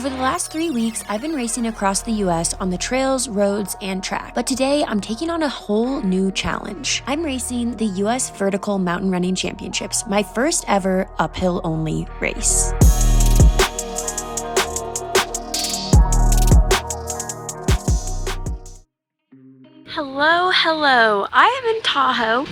Over the last 3 weeks, I've been racing across the US on the trails, roads, and track. But today, I'm taking on a whole new challenge. I'm racing the US Vertical Mountain Running Championships, my first ever uphill-only race. Hello. I am in Tahoe,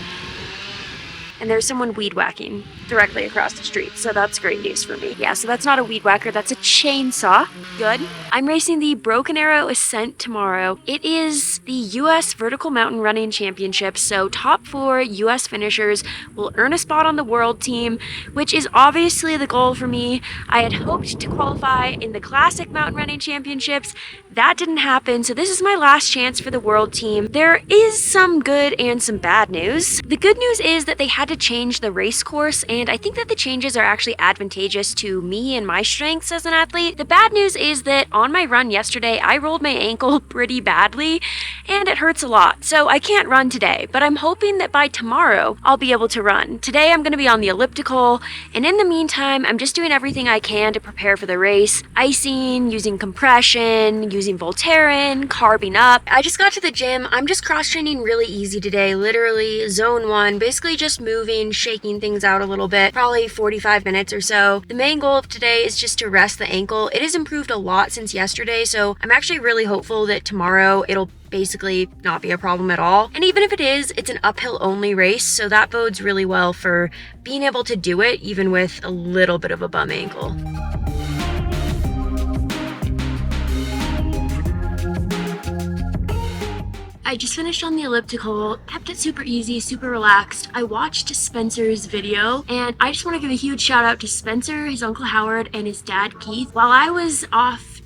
and there's someone weed whacking directly across the street, so that's great news for me. Yeah, so that's not a weed whacker, that's a chainsaw. Good. I'm racing the Broken Arrow Ascent tomorrow. It is the US Vertical Mountain Running Championship, so top 4 US finishers will earn a spot on the world team, which is obviously the goal for me. I had hoped to qualify in the Classic Mountain Running Championships. That didn't happen, so this is my last chance for the world team. There is some good and some bad news. The good news is that they had to change the race course, and I think that the changes are actually advantageous to me and my strengths as an athlete. The bad news is that on my run yesterday, I rolled my ankle pretty badly, and it hurts a lot, so I can't run today, but I'm hoping that by tomorrow, I'll be able to run. Today, I'm gonna be on the elliptical, and in the meantime, I'm just doing everything I can to prepare for the race. Icing, using compression, using Voltaren, carbing up. I just got to the gym. I'm just cross-training really easy today, literally zone 1, basically just moving, shaking things out a little bit, probably 45 minutes or so. The main goal of today is just to rest the ankle. It has improved a lot since yesterday, so I'm actually really hopeful that tomorrow it'll basically not be a problem at all. And even if it is, it's an uphill only race, so that bodes really well for being able to do it even with a little bit of a bum ankle. I just finished on the elliptical, kept it super easy, super relaxed. I watched Spencer's video, and I just want to give a huge shout out to Spencer, his Uncle Howard, and his dad Keith. While I was off,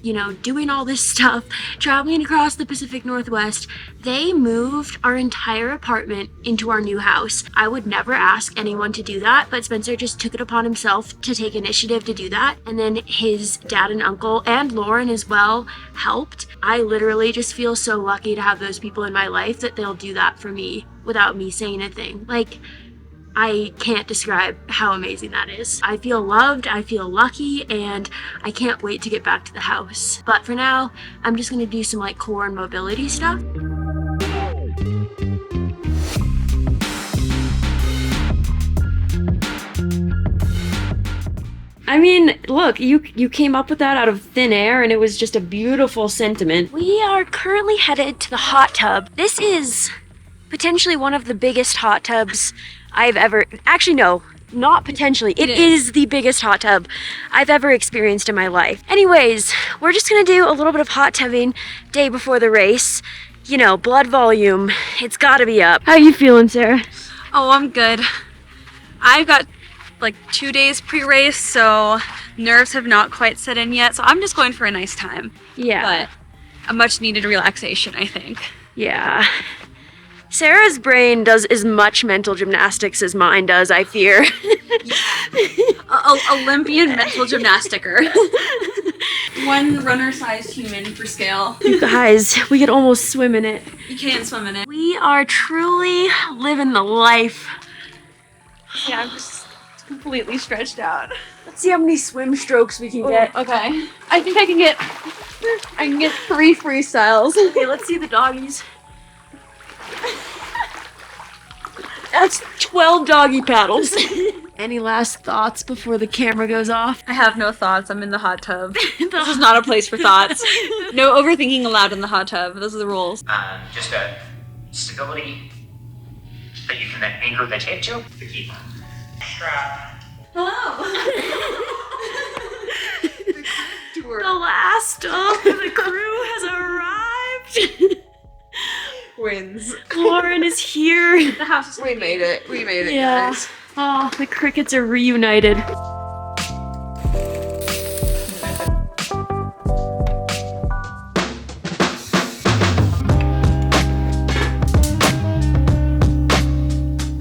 doing all this stuff, traveling across the Pacific Northwest, they moved our entire apartment into our new house. I would never ask anyone to do that, but Spencer just took it upon himself to take initiative to do that. And then his dad and uncle, and Lauren as well, helped. I literally just feel so lucky to have those people in my life that they'll do that for me without me saying a thing. Like, I can't describe how amazing that is. I feel loved, I feel lucky, and I can't wait to get back to the house. But for now, I'm just gonna do some core and mobility stuff. I mean, look, you came up with that out of thin air, and it was just a beautiful sentiment. We are currently headed to the hot tub. This is potentially one of the biggest hot tubs I've ever, actually no, not potentially, it is the biggest hot tub I've ever experienced in my life. Anyways, we're just gonna do a little bit of hot tubbing day before the race. Blood volume, it's gotta be up. How you feeling, Sarah? Oh, I'm good. I've got 2 days pre-race, so nerves have not quite set in yet, so I'm just going for a nice time. Yeah. But a much needed relaxation, I think. Yeah. Sarah's brain does as much mental gymnastics as mine does, I fear. Olympian mental gymnasticer. One runner-sized human for scale. You guys, we could almost swim in it. You can swim in it. We are truly living the life. Yeah, I'm just completely stretched out. Let's see how many swim strokes we can get. Okay. I think I can get 3 freestyles. Okay, let's see the doggies. That's 12 doggy paddles. Any last thoughts before the camera goes off? I have no thoughts. I'm in the hot tub. This is not a place for thoughts. No overthinking allowed in the hot tub. Those are the rules. Just a stability that you can then anchor the tape to keep strap. Hello. The last of the crew has arrived. Wins. Lauren is here. The house is We made it, Yeah. guys. Oh, the crickets are reunited.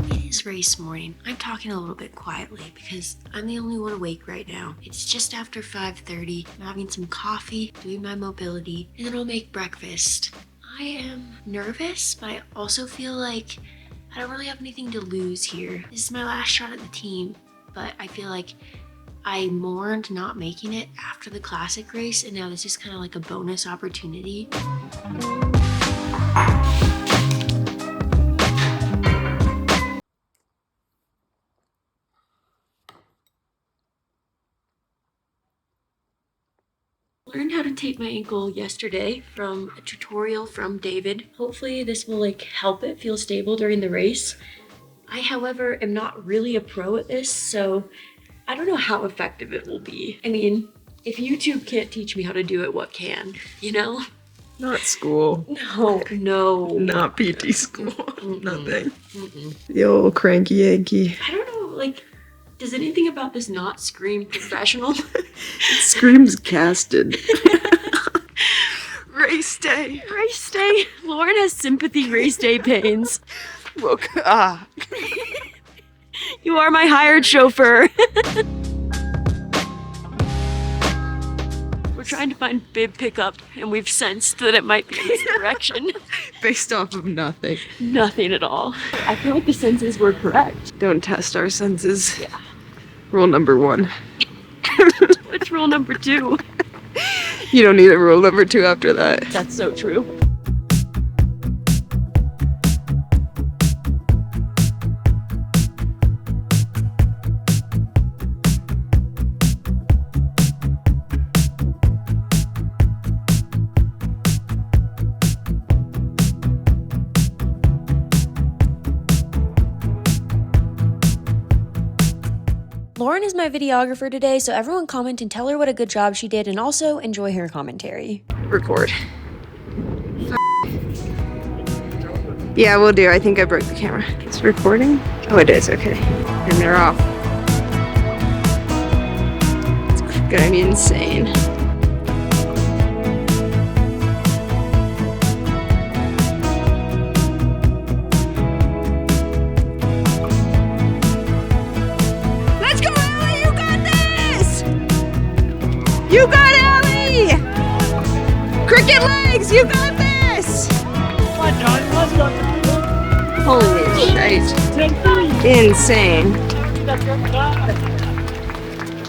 It is race morning. I'm talking a little bit quietly because I'm the only one awake right now. It's just after 5:30. I'm having some coffee, doing my mobility, and then I'll make breakfast. I am nervous, but I also feel like I don't really have anything to lose here. This is my last shot at the team, but I feel like I mourned not making it after the classic race, and now this is kind of like a bonus opportunity. Learned how to tape my ankle yesterday from a tutorial from David. Hopefully this will like help it feel stable during the race. I, however, am not really a pro at this, so I don't know how effective it will be. I mean, if YouTube can't teach me how to do it, what can, you know? Not school. No. Not PT school. Nothing. The old cranky Yankee. I don't know, like, does anything about this not scream professional? It screams casted. Race day. Race day. Lauren has sympathy race day pains. You are my hired chauffeur. We're trying to find bib pickup, and we've sensed that it might be in this direction. Based off of nothing. Nothing at all. I feel like the senses were correct. Don't test our senses. Yeah. Rule number 1. What's rule number 2? You don't need a rule number 2 after that. That's so true. Lauren is my videographer today, so everyone comment and tell her what a good job she did, and also enjoy her commentary. Record. Yeah, we'll do. I think I broke the camera. It's recording? Oh, it is. Okay. And they're off. It's gonna be insane. You got it, Allie! Cricket legs, you got this! Holy shit. Insane.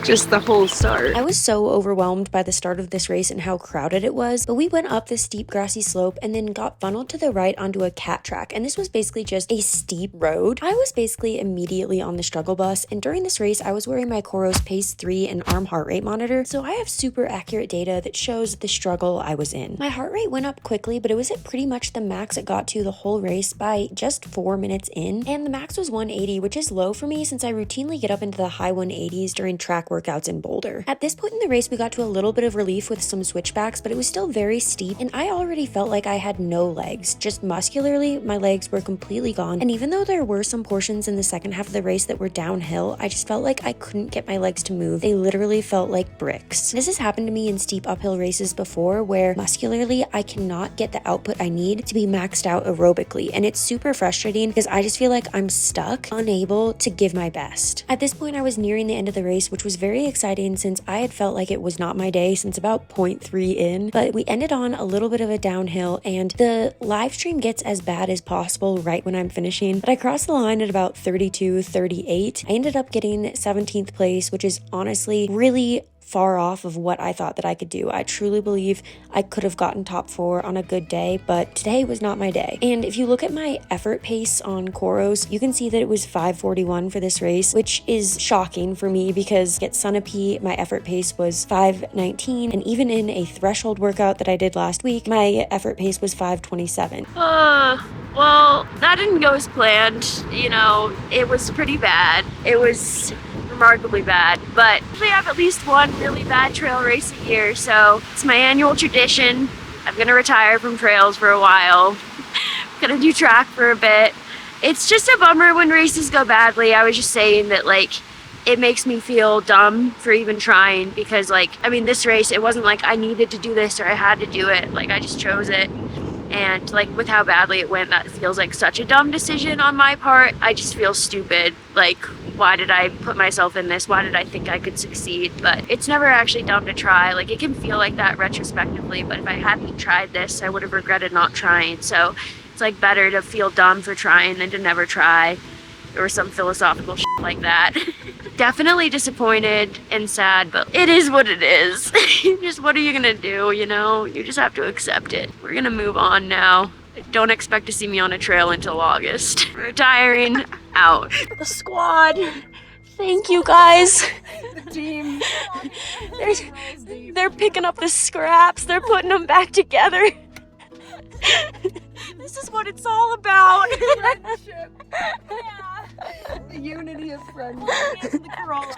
Just the whole start. I was so overwhelmed by the start of this race and how crowded it was, but we went up this steep grassy slope and then got funneled to the right onto a cat track, and this was basically just a steep road. I was basically immediately on the struggle bus, and during this race I was wearing my Coros Pace 3 and arm heart rate monitor, so I have super accurate data that shows the struggle I was in. My heart rate went up quickly, but it was at pretty much the max it got to the whole race by just 4 minutes in, and the max was 180, which is low for me since I routinely get up into the high 180s during track workouts in Boulder. At this point in the race, we got to a little bit of relief with some switchbacks, but it was still very steep, and I already felt like I had no legs. Just muscularly, my legs were completely gone, and even though there were some portions in the second half of the race that were downhill, I just felt like I couldn't get my legs to move. They literally felt like bricks. This has happened to me in steep uphill races before, where muscularly, I cannot get the output I need to be maxed out aerobically, and it's super frustrating because I just feel like I'm stuck, unable to give my best. At this point, I was nearing the end of the race, which was very exciting since I had felt like it was not my day since about 0.3 in, but we ended on a little bit of a downhill, and the live stream gets as bad as possible right when I'm finishing, but I crossed the line at about 32-38. I ended up getting 17th place, which is honestly really far off of what I thought that I could do. I truly believe I could have gotten top 4 on a good day, but today was not my day. And if you look at my effort pace on Coros, you can see that it was 5:41 for this race, which is shocking for me because at Sunapee, my effort pace was 5:19, and even in a threshold workout that I did last week, my effort pace was 5:27. Well, that didn't go as planned. You know, it was pretty bad. It was remarkably bad, but we have at least one really bad trail race a year, so it's my annual tradition. I'm gonna retire from trails for a while. Gonna do track for a bit. It's just a bummer when races go badly. I was just saying that, like, it makes me feel dumb for even trying because, like, I mean, this race, it wasn't like I needed to do this or I had to do it. Like, I just chose it. And, like, with how badly it went, that feels like such a dumb decision on my part. I just feel stupid. Like, why did I put myself in this? Why did I think I could succeed? But it's never actually dumb to try. Like, it can feel like that retrospectively, but if I hadn't tried this, I would have regretted not trying. So it's, like, better to feel dumb for trying than to never try, or some philosophical shit like that. Definitely disappointed and sad, but it is what it is. Just what are you gonna do, you know? You just have to accept it. We're gonna move on now. Don't expect to see me on a trail until August. Retiring out. The squad. Thank you guys. The team. They're picking up the scraps. They're putting them back together. This is what it's all about. Friendship. Yeah. The unity of friendship. The Corolla.